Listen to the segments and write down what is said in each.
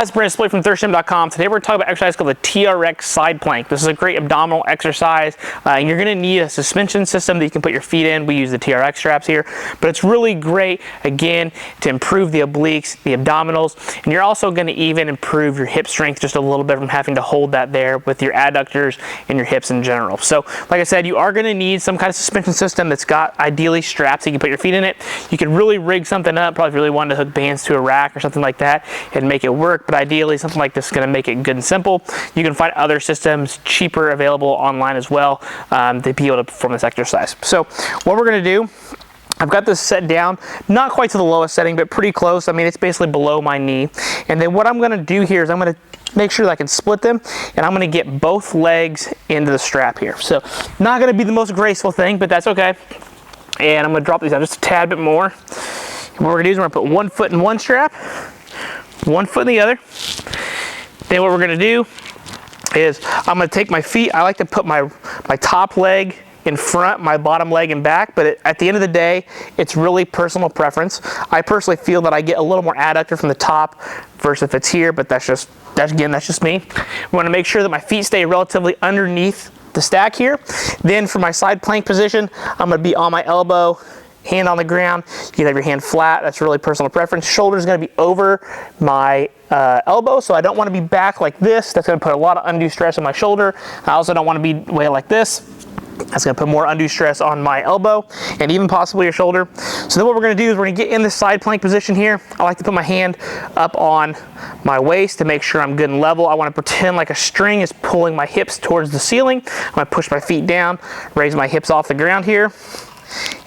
Hi, it's Brandon Split from ThirstGym.com. Today we're talking about an exercise called the TRX Side Plank. This is a great abdominal exercise. And you're going to need a suspension system that you can put your feet in. We use the TRX straps here, but it's really great, again, to improve the obliques, the abdominals, and you're also going to even improve your hip strength just a little bit from having to hold that there with your adductors and your hips in general. So, like I said, you are going to need some kind of suspension system that's got ideally straps so you can put your feet in it. You can really rig something up, probably really wanted to hook bands to a rack or something like that and make it work. But ideally, something like this is going to make it good and simple. You can find other systems cheaper available online as well to be able to perform this exercise. So what we're going to do, I've got this set down, not quite to the lowest setting, but pretty close. I mean, it's basically below my knee. And then what I'm going to do here is I'm going to make sure that I can split them, and I'm going to get both legs into the strap here. So not going to be the most graceful thing, but that's okay. And I'm going to drop these down just a tad bit more. And what we're going to do is we're going to put one foot in one strap, one foot in the other. Then what we're going to do is I'm going to take my feet. I like to put my top leg in front, my bottom leg in back, but at the end of the day, it's really personal preference. I personally feel that I get a little more adductor from the top versus if it's here, but that's just me. We want to make sure that my feet stay relatively underneath the stack here. Then for my side plank position, I'm going to be on my elbow, hand on the ground. You can have your hand flat. That's really personal preference. Shoulder is going to be over my elbow, so I don't want to be back like this. That's going to put a lot of undue stress on my shoulder. I also don't want to be way like this. That's going to put more undue stress on my elbow and even possibly your shoulder. So then what we're going to do is we're going to get in this side plank position here. I like to put my hand up on my waist to make sure I'm good and level. I want to pretend like a string is pulling my hips towards the ceiling. I'm going to push my feet down, raise my hips off the ground here.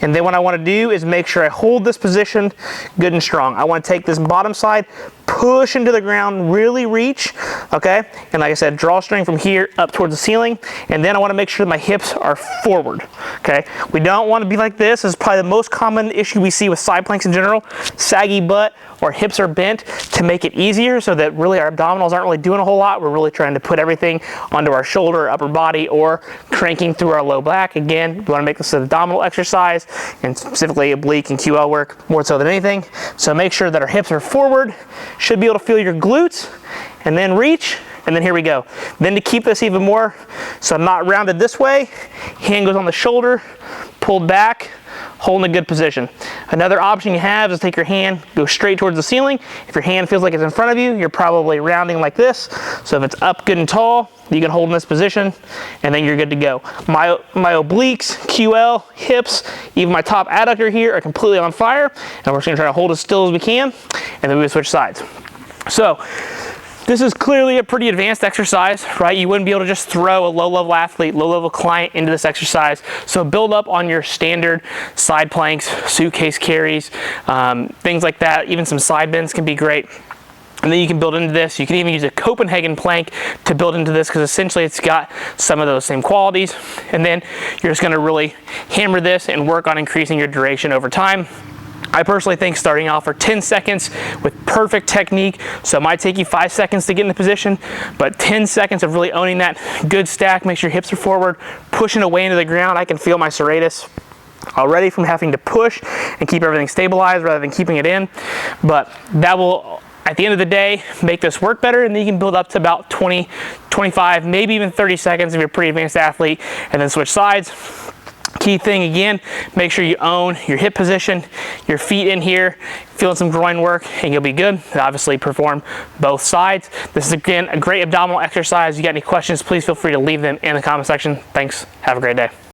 And then what I want to do is make sure I hold this position good and strong. I want to take this bottom side, push into the ground, really reach, okay? And like I said, draw string from here up towards the ceiling. And then I want to make sure my hips are forward, okay? We don't want to be like this. This is probably the most common issue we see with side planks in general. Saggy butt or hips are bent to make it easier so that really our abdominals aren't really doing a whole lot. We're really trying to put everything onto our shoulder, upper body, or cranking through our low back. Again, we want to make this an abdominal exercise and specifically oblique and QL work more so than anything. So make sure that our hips are forward. Should be able to feel your glutes, and then reach, and then here we go. Then to keep this even more, so I'm not rounded this way, hand goes on the shoulder, pulled back, holding a good position. Another option you have is take your hand, go straight towards the ceiling. If your hand feels like it's in front of you, you're probably rounding like this. So if it's up good and tall, you can hold in this position, and then you're good to go. My obliques, QL, hips, even my top adductor here are completely on fire, and we're just gonna try to hold as still as we can, and then we switch sides. So this is clearly a pretty advanced exercise, right? You wouldn't be able to just throw a low-level athlete, low-level client into this exercise. So build up on your standard side planks, suitcase carries, things like that. Even some side bends can be great. And then you can build into this. You can even use a Copenhagen plank to build into this because essentially it's got some of those same qualities. And then you're just gonna really hammer this and work on increasing your duration over time. I personally think starting off for 10 seconds with perfect technique, so it might take you 5 seconds to get in the position, but 10 seconds of really owning that good stack, make sure your hips are forward, pushing away into the ground. I can feel my serratus already from having to push and keep everything stabilized rather than keeping it in, but that will, at the end of the day, make this work better, and then you can build up to about 20, 25, maybe even 30 seconds if you're a pretty advanced athlete, and then switch sides. Key thing again, make sure you own your hip position, your feet in here, feeling some groin work, and you'll be good. Obviously perform both sides. This is again a great abdominal exercise. If you got any questions, please feel free to leave them in the comment section. Thanks, have a great day.